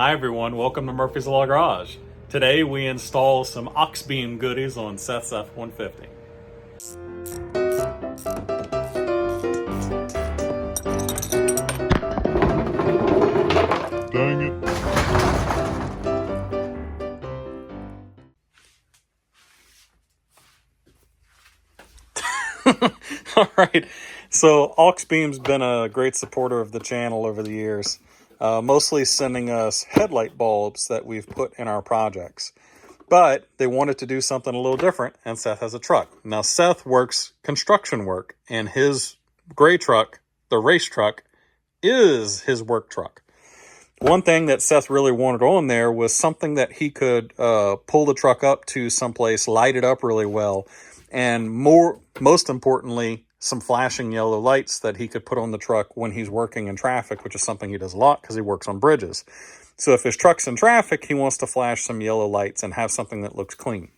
Hi everyone, welcome to Murphy's Law Garage. Today we install some AUXBEAM goodies on Seth's F-150. Dang it. Alright, so AUXBEAM's been a great supporter of the channel over the years, mostly sending us headlight bulbs that we've put in our projects. But they wanted to do something a little different, and Seth has a truck. Now Seth works construction work, and his gray truck, the race truck, is his work truck. One thing that Seth really wanted on there was something that he could pull the truck up to someplace, light it up really well, and most importantly, some flashing yellow lights that he could put on the truck when he's working in traffic, which is something he does a lot because he works on bridges. So if his truck's in traffic, he wants to flash some yellow lights and have something that looks clean.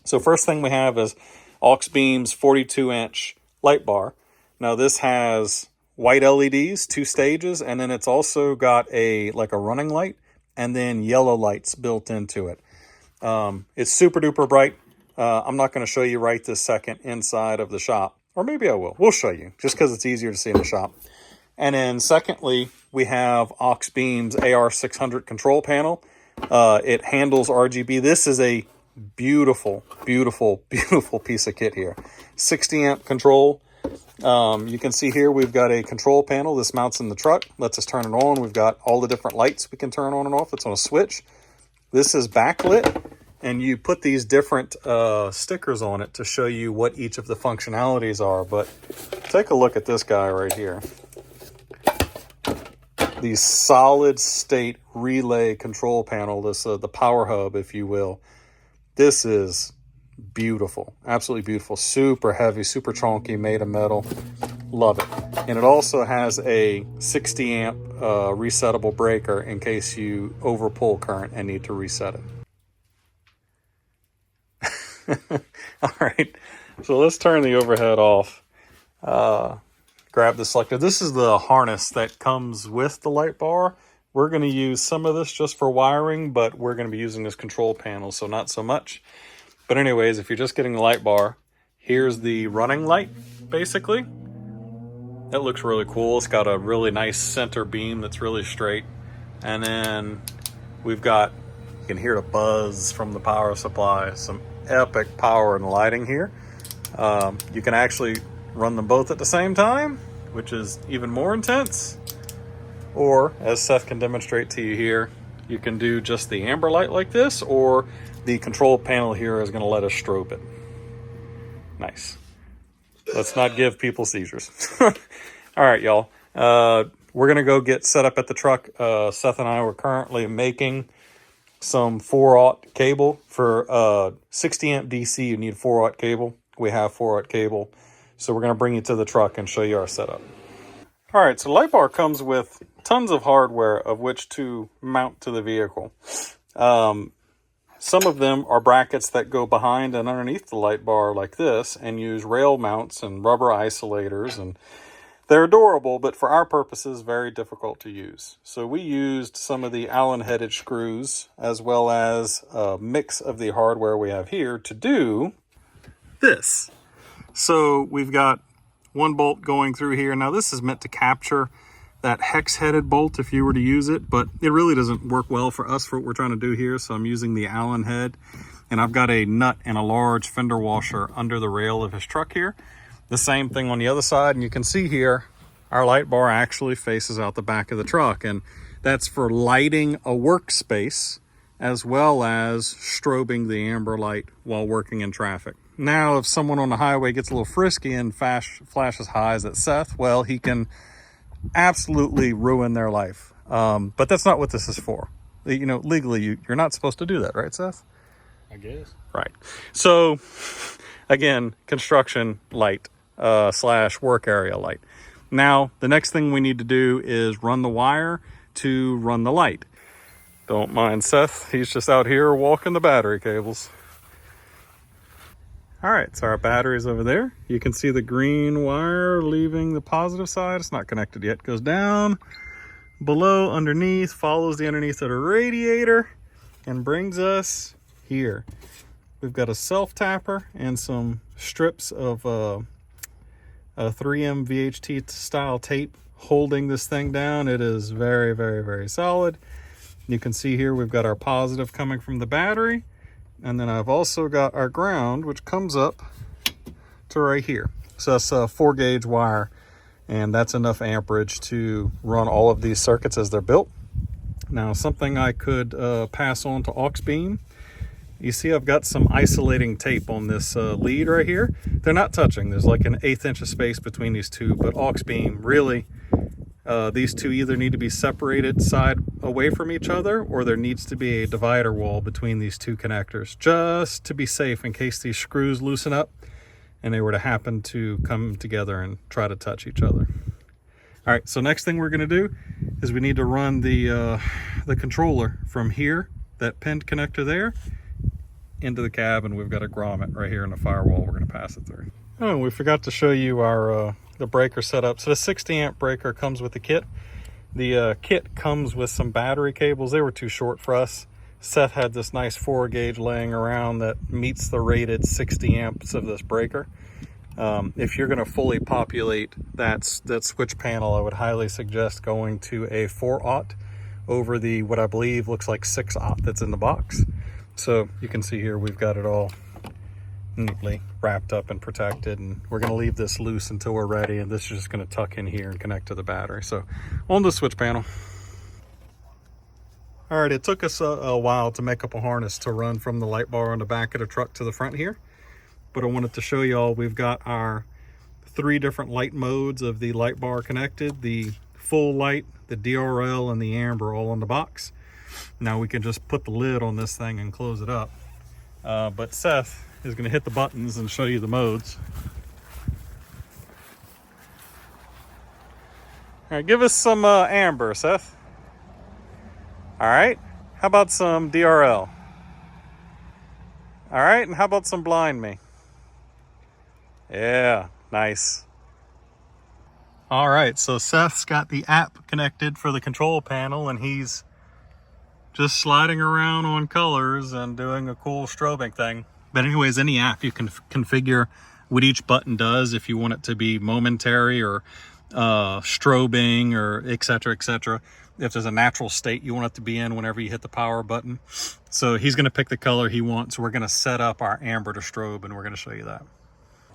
So first thing we have is AUXBEAM's 42-inch light bar. Now this has white LEDs, 2 stages, and then it's also got a running light and then yellow lights built into it. It's super duper bright. I'm not going to show you right this second inside of the shop, or maybe I will. We'll show you just because it's easier to see in the shop. And then secondly, we have AUXBEAM's AR600 control panel. It handles RGB. This is a beautiful, beautiful, beautiful piece of kit here. 60 amp control. You can see here we've got a control panel. This mounts in the truck, lets us turn it on. We've got all the different lights we can turn on and off. It's on a switch. This is backlit, and you put these different stickers on it to show you what each of the functionalities are. But take a look at this guy right here. The solid state relay control panel, this the power hub, if you will. This is beautiful, absolutely beautiful, super heavy, super chunky, made of metal. Love it. And it also has a 60 amp resettable breaker in case you overpull current and need to reset it. All right, so let's turn the overhead off. Grab the selector. This is the harness that comes with the light bar. We're going to use some of this just for wiring, but we're going to be using this control panel, so not so much. But anyways, if you're just getting the light bar, here's the running light, basically. That looks really cool. It's got a really nice center beam that's really straight. And then we've got, you can hear the buzz from the power supply, some epic power and lighting here. You can actually run them both at the same time, which is even more intense. Or, as Seth can demonstrate to you here, you can do just the amber light like this, or the control panel here is going to let us strobe it. Nice. Let's not give people seizures. All right, y'all. We're going to go get set up at the truck. Seth and I were currently making some 4-aught cable. For 60 amp DC, you need 4-aught cable. We have 4-aught cable. So we're going to bring you to the truck and show you our setup. All right, so light bar comes with tons of hardware of which to mount to the vehicle. Some of them are brackets that go behind and underneath the light bar like this and use rail mounts and rubber isolators, and they're adorable, but for our purposes, very difficult to use. So we used some of the Allen-headed screws as well as a mix of the hardware we have here to do this. So we've got one bolt going through here. Now this is meant to capture that hex-headed bolt if you were to use it, but it really doesn't work well for us for what we're trying to do here. So I'm using the Allen head, and I've got a nut and a large fender washer under the rail of his truck here. The same thing on the other side, and you can see here our light bar actually faces out the back of the truck, and that's for lighting a workspace as well as strobing the amber light while working in traffic. Now, if someone on the highway gets a little frisky and flashes highs at Seth, well, he can absolutely ruin their life. But that's not what this is for. You know, legally, you're not supposed to do that, right, Seth? I guess. Right. So, again, construction light / work area light. Now, the next thing we need to do is run the wire to run the light. Don't mind Seth. He's just out here walking the battery cables. All right, so our battery's over there. You can see the green wire leaving the positive side. It's not connected yet. It goes down below, underneath, follows the underneath of the radiator, and brings us here. We've got a self-tapper and some strips of a 3M VHT style tape holding this thing down. It is very, very, very solid. You can see here we've got our positive coming from the battery, and then I've also got our ground, which comes up to right here. So that's a 4-gauge wire, and that's enough amperage to run all of these circuits as they're built. Now, something I could pass on to AUXBEAM. You see I've got some isolating tape on this lead right here. They're not touching. There's like an 1/8 inch of space between these two, but AUXBEAM really, these two either need to be separated side away from each other, or there needs to be a divider wall between these two connectors, just to be safe in case these screws loosen up and they were to happen to come together and try to touch each other. All right, so next thing we're gonna do is we need to run the controller from here, that pinned connector there, into the cab, and we've got a grommet right here in the firewall we're gonna pass it through. Oh, we forgot to show you our the breaker setup. So the 60 amp breaker comes with the kit. The kit comes with some battery cables. They were too short for us. Seth had this nice 4-gauge laying around that meets the rated 60 amps of this breaker. If you're going to fully populate that switch panel, I would highly suggest going to a 4-aught over the what I believe looks like 6-aught that's in the box. So you can see here we've got it all neatly wrapped up and protected, and we're going to leave this loose until we're ready, and this is just going to tuck in here and connect to the battery. So on the switch panel. All right, it took us a while to make up a harness to run from the light bar on the back of the truck to the front here, but I wanted to show you all we've got our 3 different light modes of the light bar connected: the full light, the DRL, and the amber, all in the box. Now we can just put the lid on this thing and close it up, but Seth is going to hit the buttons and show you the modes. All right, give us some amber, Seth. All right, how about some DRL? All right, and how about some blind me? Yeah, nice. All right, so Seth's got the app connected for the control panel, and he's just sliding around on colors and doing a cool strobing thing. But anyways, any app you can configure what each button does, if you want it to be momentary or strobing or etc., etc. If there's a natural state you want it to be in whenever you hit the power button. So he's going to pick the color he wants. We're going to set up our amber to strobe, and we're going to show you that.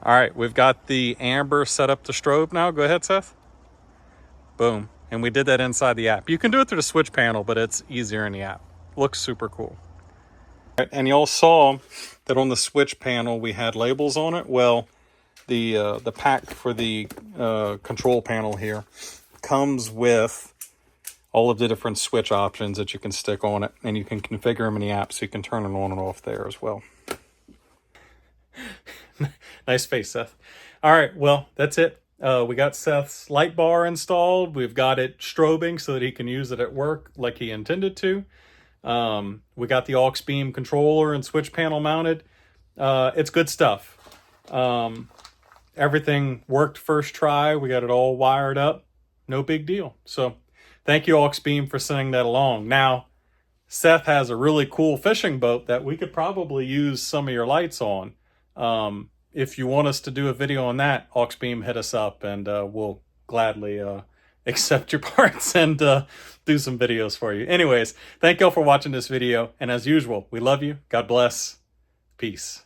All right, we've got the amber set up to strobe now. Go ahead, Seth. Boom. And we did that inside the app. You can do it through the switch panel, but it's easier in the app. Looks super cool. All right, and you all saw that on the switch panel we had labels on it. Well, the pack for the control panel here comes with all of the different switch options that you can stick on it, and you can configure them in the app, so you can turn them on and off there as well. Nice face, Seth. All right, well, that's it. We got Seth's light bar installed. We've got it strobing so that he can use it at work like he intended to. We got the AUXBEAM controller and switch panel mounted. It's good stuff. Everything worked first try. We got it all wired up. No big deal. So thank you, AUXBEAM, for sending that along. Now, Seth has a really cool fishing boat that we could probably use some of your lights on. If you want us to do a video on that, AUXBEAM, hit us up, and we'll gladly accept your parts and do some videos for you. Anyways, thank y'all for watching this video, and as usual, we love you. God bless. Peace.